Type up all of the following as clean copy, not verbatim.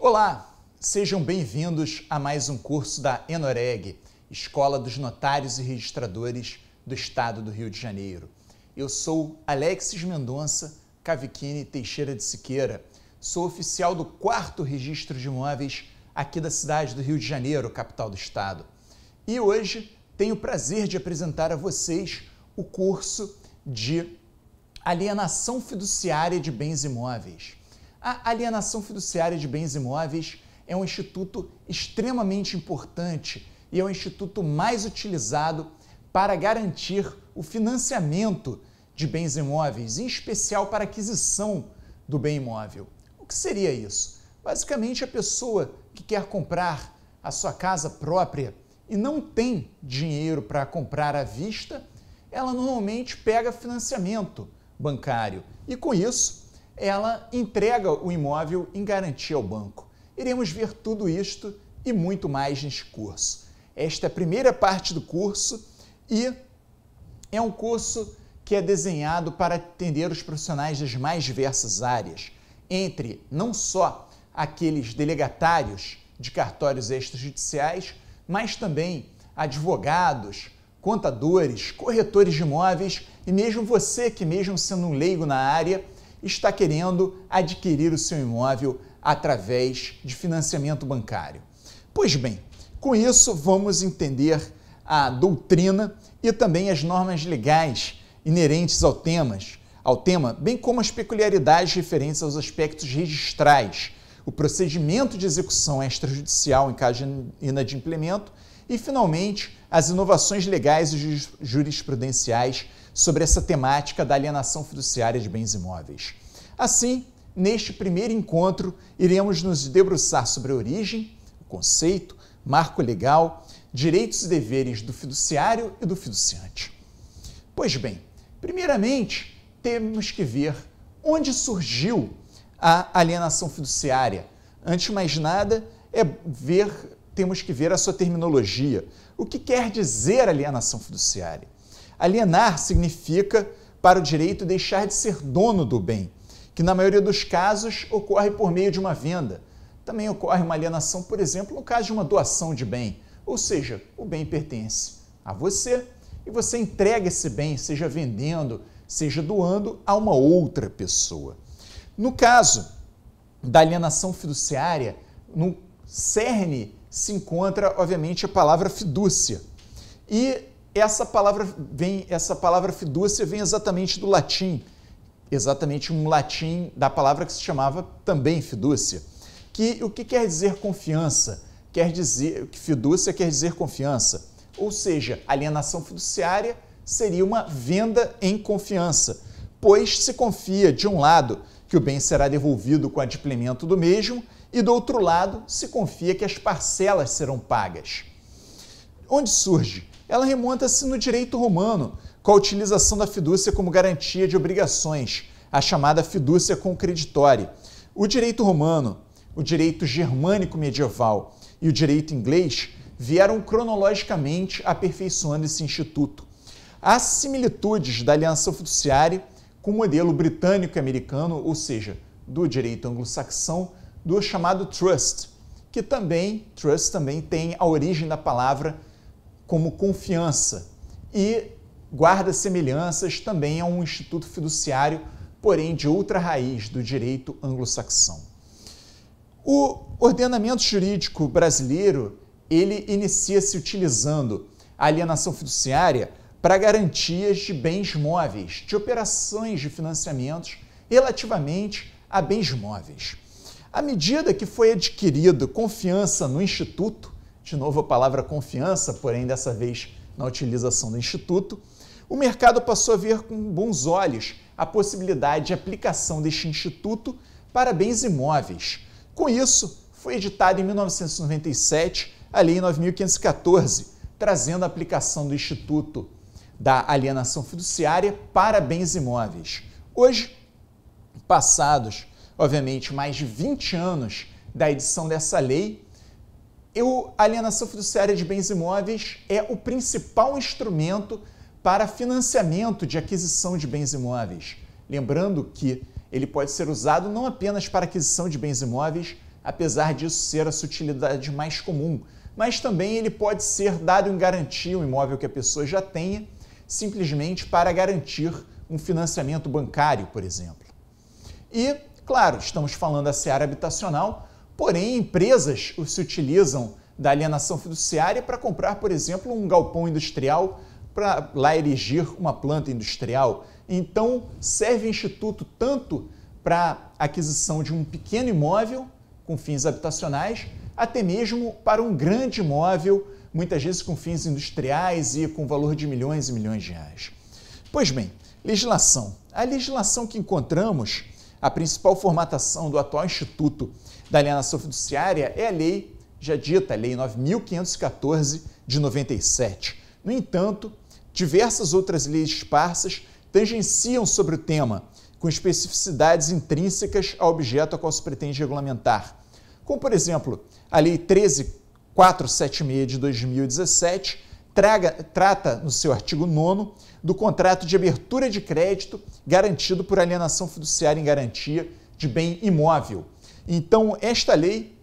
Olá, sejam bem-vindos a mais um curso da ENOREG, Escola dos Notários e Registradores do Estado do Rio de Janeiro. Eu sou Alexis Mendonça Cavicchini Teixeira de Siqueira, sou oficial do 4º Registro de Imóveis aqui da cidade do Rio de Janeiro, capital do estado. E hoje tenho o prazer de apresentar a vocês o curso de Alienação Fiduciária de Bens Imóveis. A alienação fiduciária de bens imóveis é um instituto extremamente importante e é o instituto mais utilizado para garantir o financiamento de bens imóveis, em especial para a aquisição do bem imóvel. O que seria isso? Basicamente, a pessoa que quer comprar a sua casa própria e não tem dinheiro para comprar à vista, ela normalmente pega financiamento bancário e, com isso, ela entrega o imóvel em garantia ao banco. Iremos ver tudo isto e muito mais neste curso. Esta é a primeira parte do curso e é um curso que é desenhado para atender os profissionais das mais diversas áreas, entre não só aqueles delegatários de cartórios extrajudiciais, mas também advogados, contadores, corretores de imóveis e mesmo você que, mesmo sendo um leigo na área, está querendo adquirir o seu imóvel através de financiamento bancário. Pois bem, com isso vamos entender a doutrina e também as normas legais inerentes ao tema, bem como as peculiaridades referentes aos aspectos registrais, o procedimento de execução extrajudicial em caso de inadimplemento e, finalmente, as inovações legais e jurisprudenciais sobre essa temática da alienação fiduciária de bens imóveis. Assim, neste primeiro encontro, iremos nos debruçar sobre a origem, o conceito, marco legal, direitos e deveres do fiduciário e do fiduciante. Pois bem, primeiramente, temos que ver onde surgiu a alienação fiduciária. Antes de mais nada, temos que ver a sua terminologia. O que quer dizer alienação fiduciária? Alienar significa, para o direito, deixar de ser dono do bem, que na maioria dos casos ocorre por meio de uma venda. Também ocorre uma alienação, por exemplo, no caso de uma doação de bem, ou seja, o bem pertence a você e você entrega esse bem, seja vendendo, seja doando, a uma outra pessoa. No caso da alienação fiduciária, no cerne se encontra, obviamente, a palavra fidúcia. E essa palavra fidúcia vem exatamente do latim, exatamente um latim da palavra que se chamava também fidúcia. O que quer dizer confiança? Fidúcia quer dizer confiança, ou seja, alienação fiduciária seria uma venda em confiança, pois se confia, de um lado, que o bem será devolvido com o adimplemento do mesmo, e do outro lado, se confia que as parcelas serão pagas. Onde surge? Ela remonta-se no direito romano, com a utilização da fidúcia como garantia de obrigações, a chamada fidúcia concreditória. O direito romano, o direito germânico medieval e o direito inglês vieram cronologicamente aperfeiçoando esse instituto. Há similitudes da alienação fiduciária com o modelo britânico e americano, ou seja, do direito anglo-saxão, do chamado trust, que também tem a origem da palavra como confiança e guarda semelhanças também a um instituto fiduciário, porém de outra raiz do direito anglo-saxão. O ordenamento jurídico brasileiro, ele inicia-se utilizando a alienação fiduciária para garantias de bens móveis, de operações de financiamentos relativamente a bens móveis. À medida que foi adquirida confiança no instituto, de novo a palavra confiança, porém dessa vez na utilização do instituto, o mercado passou a ver com bons olhos a possibilidade de aplicação deste instituto para bens imóveis. Com isso, foi editada em 1997 a Lei 9.514, trazendo a aplicação do instituto da alienação fiduciária para bens imóveis. Hoje, passados, obviamente, mais de 20 anos da edição dessa lei, a alienação fiduciária de bens imóveis é o principal instrumento para financiamento de aquisição de bens imóveis. Lembrando que ele pode ser usado não apenas para aquisição de bens imóveis apesar disso ser a sutilidade mais comum, mas também ele pode ser dado em garantia, um imóvel que a pessoa já tenha, simplesmente para garantir um financiamento bancário, por exemplo. E, claro, estamos falando da seara habitacional, porém empresas se utilizam da alienação fiduciária para comprar, por exemplo, um galpão industrial, para lá erigir uma planta industrial. Então, serve o Instituto tanto para a aquisição de um pequeno imóvel com fins habitacionais, até mesmo para um grande imóvel, muitas vezes com fins industriais e com valor de milhões e milhões de reais. Pois bem, legislação. A legislação que encontramos, a principal formatação do atual Instituto da Alienação Fiduciária é a lei, já dita, a Lei 9.514 de 97. No entanto, diversas outras leis esparsas tangenciam sobre o tema, com especificidades intrínsecas ao objeto a qual se pretende regulamentar. Como, por exemplo, a Lei 13.476 de 2017 trata, no seu artigo 9º, do contrato de abertura de crédito garantido por alienação fiduciária em garantia de bem imóvel. Então, esta lei,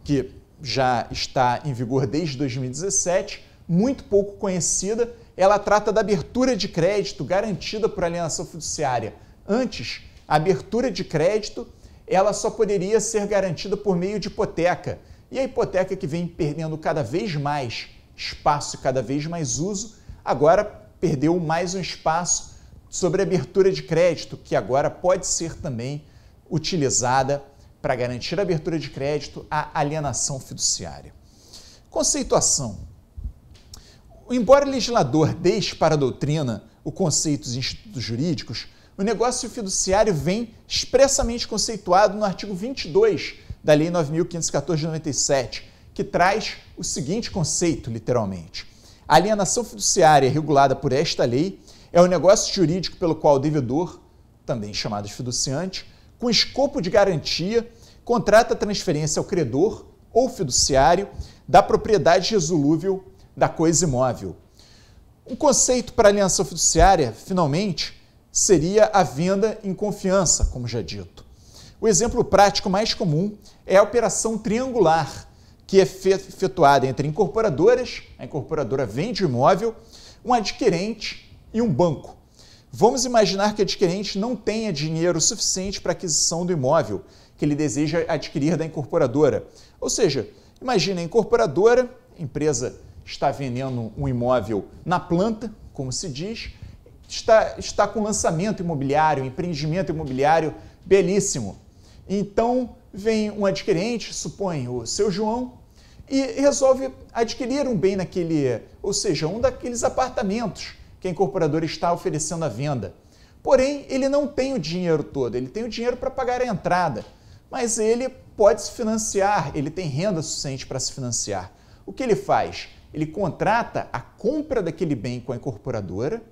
que já está em vigor desde 2017, muito pouco conhecida, ela trata da abertura de crédito garantida por alienação fiduciária. Antes, a abertura de crédito ela só poderia ser garantida por meio de hipoteca. E a hipoteca, que vem perdendo cada vez mais espaço e cada vez mais uso, agora perdeu mais um espaço sobre a abertura de crédito, que agora pode ser também utilizada para garantir a abertura de crédito à alienação fiduciária. Conceituação. Embora o legislador deixe para a doutrina o conceito dos institutos jurídicos, o negócio fiduciário vem expressamente conceituado no artigo 22 da Lei 9.514 de 97, que traz o seguinte conceito, literalmente. A alienação fiduciária regulada por esta lei é o negócio jurídico pelo qual o devedor, também chamado de fiduciante, com escopo de garantia, contrata a transferência ao credor ou fiduciário da propriedade resolúvel da coisa imóvel. Um conceito para alienação fiduciária, finalmente, seria a venda em confiança, como já dito. O exemplo prático mais comum é a operação triangular, que é efetuada entre incorporadoras, a incorporadora vende o imóvel, um adquirente e um banco. Vamos imaginar que o adquirente não tenha dinheiro suficiente para a aquisição do imóvel que ele deseja adquirir da incorporadora. Ou seja, imagine a incorporadora, a empresa está vendendo um imóvel na planta, como se diz, está com lançamento imobiliário, empreendimento imobiliário belíssimo. Então, vem um adquirente, supõe o seu João, e resolve adquirir um bem ou seja, um daqueles apartamentos que a incorporadora está oferecendo à venda. Porém, ele não tem o dinheiro todo, ele tem o dinheiro para pagar a entrada, mas ele pode se financiar, ele tem renda suficiente para se financiar. O que ele faz? Ele contrata a compra daquele bem com a incorporadora,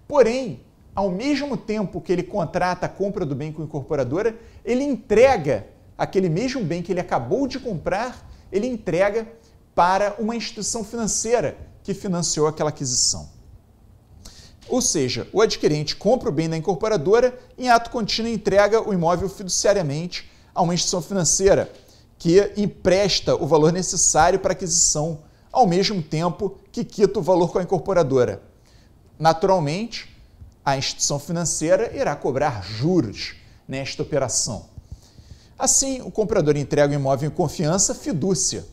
porém, ao mesmo tempo que ele contrata a compra do bem com a incorporadora, ele entrega aquele mesmo bem que ele acabou de comprar, ele entrega para uma instituição financeira que financiou aquela aquisição. Ou seja, o adquirente compra o bem da incorporadora e, em ato contínuo, entrega o imóvel fiduciariamente a uma instituição financeira que empresta o valor necessário para a aquisição, ao mesmo tempo que quita o valor com a incorporadora. Naturalmente, a instituição financeira irá cobrar juros nesta operação. Assim, o comprador entrega o imóvel em confiança, fidúcia.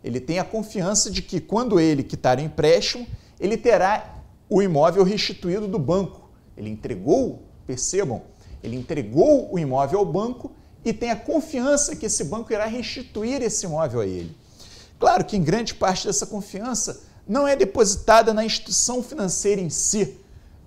Ele tem a confiança de que, quando ele quitar o empréstimo, ele terá o imóvel restituído do banco. Ele entregou, percebam, ele entregou o imóvel ao banco e tem a confiança que esse banco irá restituir esse imóvel a ele. Claro que, em grande parte dessa confiança, não é depositada na instituição financeira em si,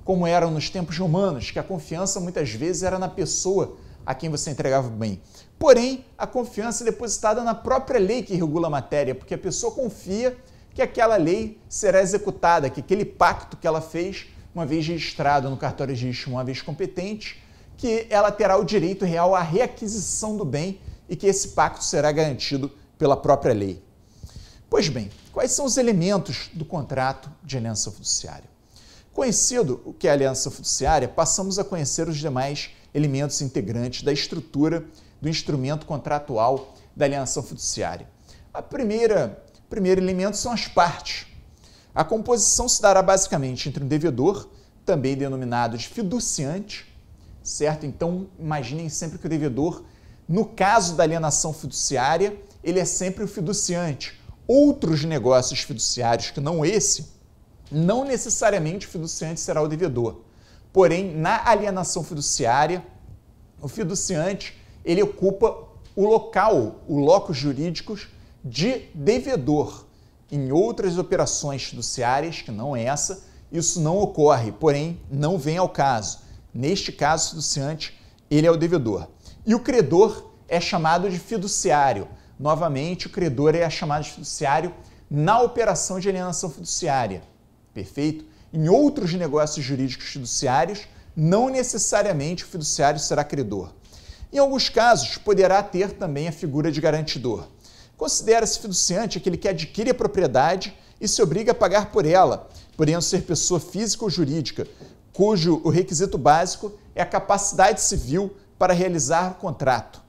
como eram nos tempos romanos, que a confiança muitas vezes era na pessoa a quem você entregava o bem. Porém, a confiança é depositada na própria lei que regula a matéria, porque a pessoa confia que aquela lei será executada, que aquele pacto que ela fez, uma vez registrado no cartório de registro, uma vez competente, que ela terá o direito real à reaquisição do bem e que esse pacto será garantido pela própria lei. Pois bem, quais são os elementos do contrato de alienação fiduciária? Conhecido o que é a alienação fiduciária, passamos a conhecer os demais elementos integrantes da estrutura do instrumento contratual da alienação fiduciária? O primeiro elemento são as partes. A composição se dará basicamente entre um devedor, também denominado de fiduciante, certo? Então, imaginem sempre que o devedor, no caso da alienação fiduciária, ele é sempre o fiduciante. Outros negócios fiduciários que não esse, não necessariamente o fiduciante será o devedor. Porém, na alienação fiduciária, o fiduciante, ele ocupa o locus jurídicos de devedor. Em outras operações fiduciárias, que não essa, isso não ocorre, porém, não vem ao caso. Neste caso, o fiduciante, ele é o devedor. E o credor é chamado de fiduciário. Novamente, o credor é chamado de fiduciário na operação de alienação fiduciária. Perfeito? Em outros negócios jurídicos fiduciários, não necessariamente o fiduciário será credor. Em alguns casos, poderá ter também a figura de garantidor. Considera-se fiduciante aquele que adquire a propriedade e se obriga a pagar por ela, podendo ser pessoa física ou jurídica, cujo o requisito básico é a capacidade civil para realizar o contrato.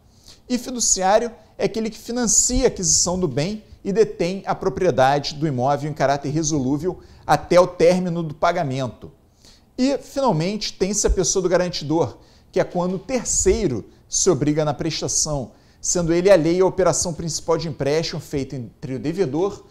E fiduciário é aquele que financia a aquisição do bem e detém a propriedade do imóvel em caráter resolúvel até o término do pagamento. E, finalmente, tem-se a pessoa do garantidor, que é quando o terceiro se obriga na prestação, sendo ele alheio à operação principal de empréstimo feita entre o devedor,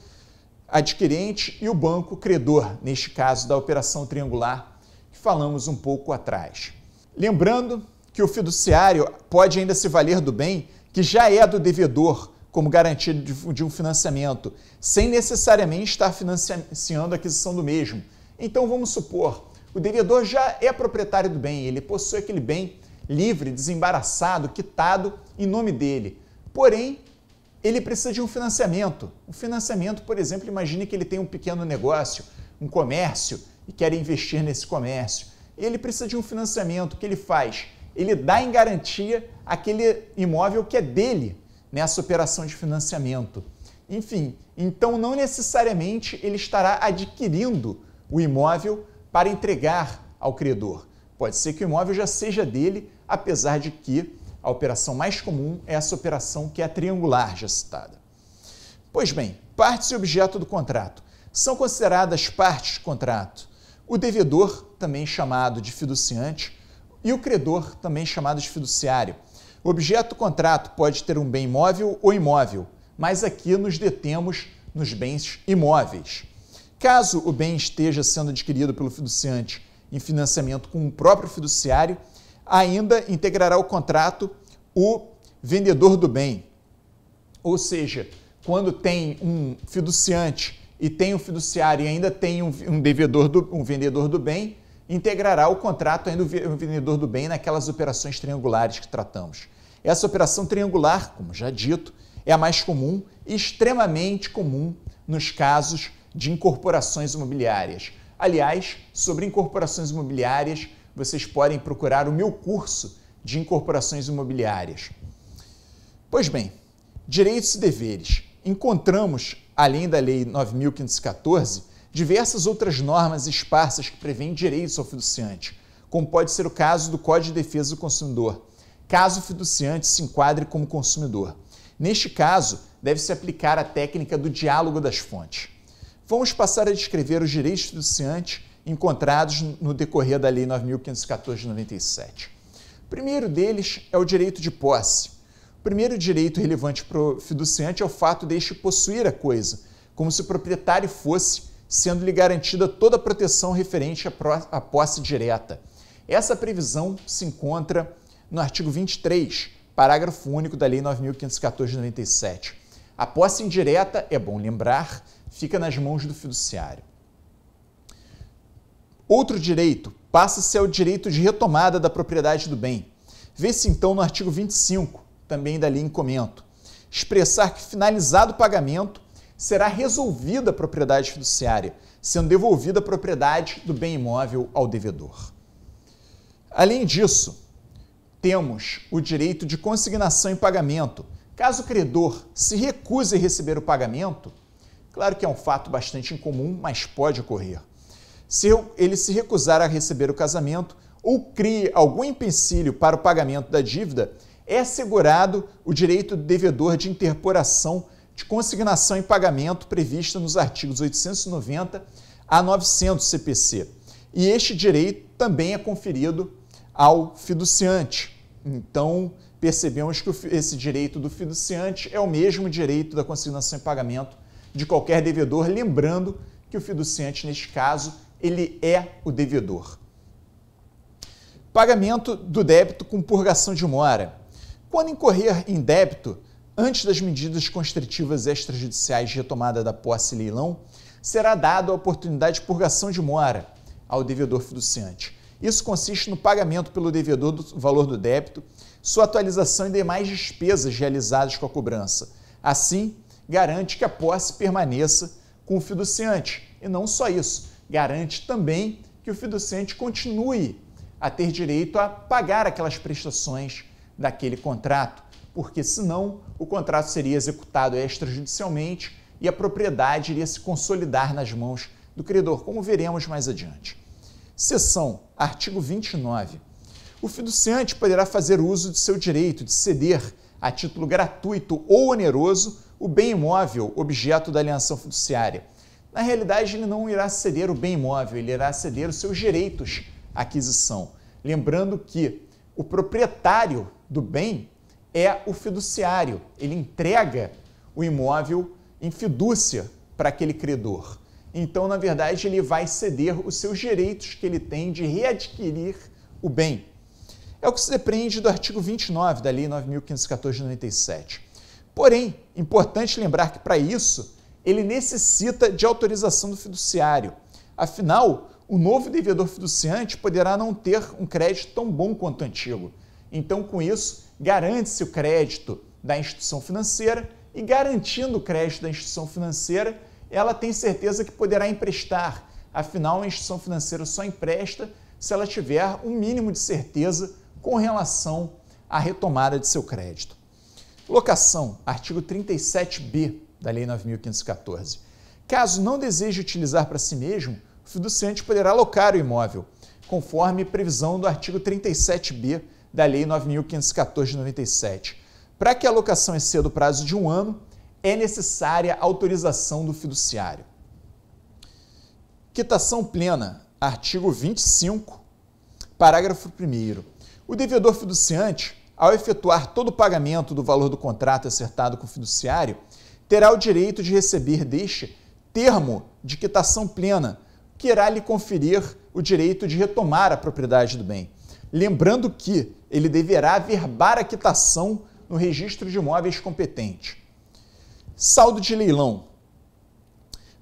adquirente e o banco credor, neste caso da operação triangular que falamos um pouco atrás. Lembrando que o fiduciário pode ainda se valer do bem que já é do devedor como garantia de um financiamento, sem necessariamente estar financiando a aquisição do mesmo. Então vamos supor, o devedor já é proprietário do bem, ele possui aquele bem livre, desembaraçado, quitado em nome dele. Porém, ele precisa de um financiamento. Um financiamento, por exemplo, imagine que ele tem um pequeno negócio, um comércio, e quer investir nesse comércio. Ele precisa de um financiamento. O que ele faz? Ele dá em garantia aquele imóvel que é dele nessa operação de financiamento. Enfim, então não necessariamente ele estará adquirindo o imóvel para entregar ao credor. Pode ser que o imóvel já seja dele, apesar de que a operação mais comum é essa operação que é a triangular já citada. Pois bem, partes e objeto do contrato. São consideradas partes do contrato o devedor, também chamado de fiduciante, e o credor, também chamado de fiduciário. O objeto do contrato pode ter um bem móvel ou imóvel, mas aqui nos detemos nos bens imóveis. Caso o bem esteja sendo adquirido pelo fiduciante em financiamento com o próprio fiduciário, ainda integrará o contrato o vendedor do bem. Ou seja, quando tem um fiduciante e tem um fiduciário e ainda tem um vendedor do bem, integrará o contrato ainda o vendedor do bem naquelas operações triangulares que tratamos. Essa operação triangular, como já dito, é a mais comum e extremamente comum nos casos de incorporações imobiliárias. Aliás, sobre incorporações imobiliárias, vocês podem procurar o meu curso de incorporações imobiliárias. Pois bem, direitos e deveres. Encontramos, além da Lei 9.514, diversas outras normas esparsas que prevêem direitos ao fiduciante, como pode ser o caso do Código de Defesa do Consumidor, caso o fiduciante se enquadre como consumidor. Neste caso, deve-se aplicar a técnica do diálogo das fontes. Vamos passar a descrever os direitos fiduciantes encontrados no decorrer da Lei 9.514 de 97. O primeiro deles é o direito de posse. O primeiro direito relevante para o fiduciante é o fato de este possuir a coisa, como se o proprietário fosse, sendo-lhe garantida toda a proteção referente à posse direta. Essa previsão se encontra no artigo 23, parágrafo único da Lei 9.514 de 97. A posse indireta, é bom lembrar, fica nas mãos do fiduciário. Outro direito passa a ser o direito de retomada da propriedade do bem. Vê-se então no artigo 25, também da lei em comento, expressar que finalizado o pagamento será resolvida a propriedade fiduciária, sendo devolvida a propriedade do bem imóvel ao devedor. Além disso, temos o direito de consignação em pagamento. Caso o credor se recuse a receber o pagamento, claro que é um fato bastante incomum, mas pode ocorrer. Se ele se recusar a receber o casamento ou crie algum empecilho para o pagamento da dívida, é assegurado o direito do devedor de interpor ação de consignação em pagamento prevista nos artigos 890 a 900 CPC. E este direito também é conferido ao fiduciante. Então, percebemos que esse direito do fiduciante é o mesmo direito da consignação em pagamento de qualquer devedor, lembrando que o fiduciante, neste caso, ele é o devedor. Pagamento do débito com purgação de mora. Quando incorrer em débito, antes das medidas constritivas extrajudiciais de retomada da posse e leilão, será dada a oportunidade de purgação de mora ao devedor fiduciante. Isso consiste no pagamento pelo devedor do valor do débito, sua atualização e demais despesas realizadas com a cobrança. Assim, garante que a posse permaneça com o fiduciante. E não só isso, garante também que o fiduciante continue a ter direito a pagar aquelas prestações daquele contrato, porque senão o contrato seria executado extrajudicialmente e a propriedade iria se consolidar nas mãos do credor, como veremos mais adiante. Seção, artigo 29. O fiduciante poderá fazer uso de seu direito de ceder, a título gratuito ou oneroso, o bem imóvel objeto da alienação fiduciária. Na realidade, ele não irá ceder o bem imóvel, ele irá ceder os seus direitos à aquisição. Lembrando que o proprietário do bem é o fiduciário, ele entrega o imóvel em fidúcia para aquele credor. Então, na verdade, ele vai ceder os seus direitos que ele tem de readquirir o bem. É o que se depreende do artigo 29 da Lei 9.514 de 97. Porém, importante lembrar que, para isso, ele necessita de autorização do fiduciário. Afinal, o novo devedor fiduciante poderá não ter um crédito tão bom quanto o antigo. Então, com isso, garante-se o crédito da instituição financeira e, garantindo o crédito da instituição financeira, ela tem certeza que poderá emprestar. Afinal, a instituição financeira só empresta se ela tiver um mínimo de certeza com relação à retomada de seu crédito. Locação, artigo 37b da Lei 9.514. Caso não deseje utilizar para si mesmo, o fiduciante poderá alocar o imóvel, conforme previsão do artigo 37b da Lei 9.514 de 97. Para que a locação exceda o prazo de 1 ano, é necessária a autorização do fiduciário. Quitação plena, artigo 25, parágrafo 1º. O devedor fiduciante, ao efetuar todo o pagamento do valor do contrato acertado com o fiduciário, terá o direito de receber deste termo de quitação plena, que irá lhe conferir o direito de retomar a propriedade do bem. Lembrando que ele deverá averbar a quitação no registro de imóveis competente. Saldo de leilão.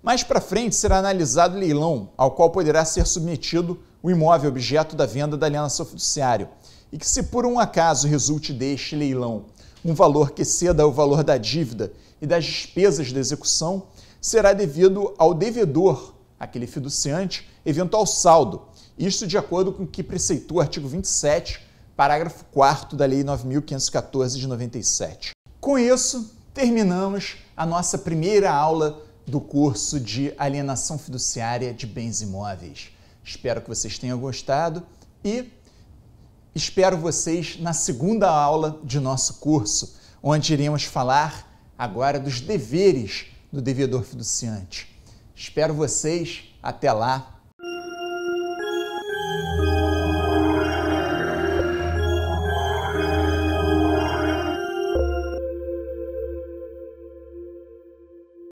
Mais para frente será analisado o leilão, ao qual poderá ser submetido o imóvel objeto da venda da alienação fiduciária, e que, se por um acaso resulte deste leilão um valor que exceda o valor da dívida e das despesas da execução, será devido ao devedor, aquele fiduciante, eventual saldo, isto de acordo com o que preceitua o artigo 27, parágrafo 4º da Lei 9.514 de 97. Com isso, terminamos a nossa primeira aula do curso de alienação fiduciária de bens imóveis. Espero que vocês tenham gostado e espero vocês na segunda aula de nosso curso, onde iremos falar agora dos deveres do devedor fiduciante. Espero vocês, até lá.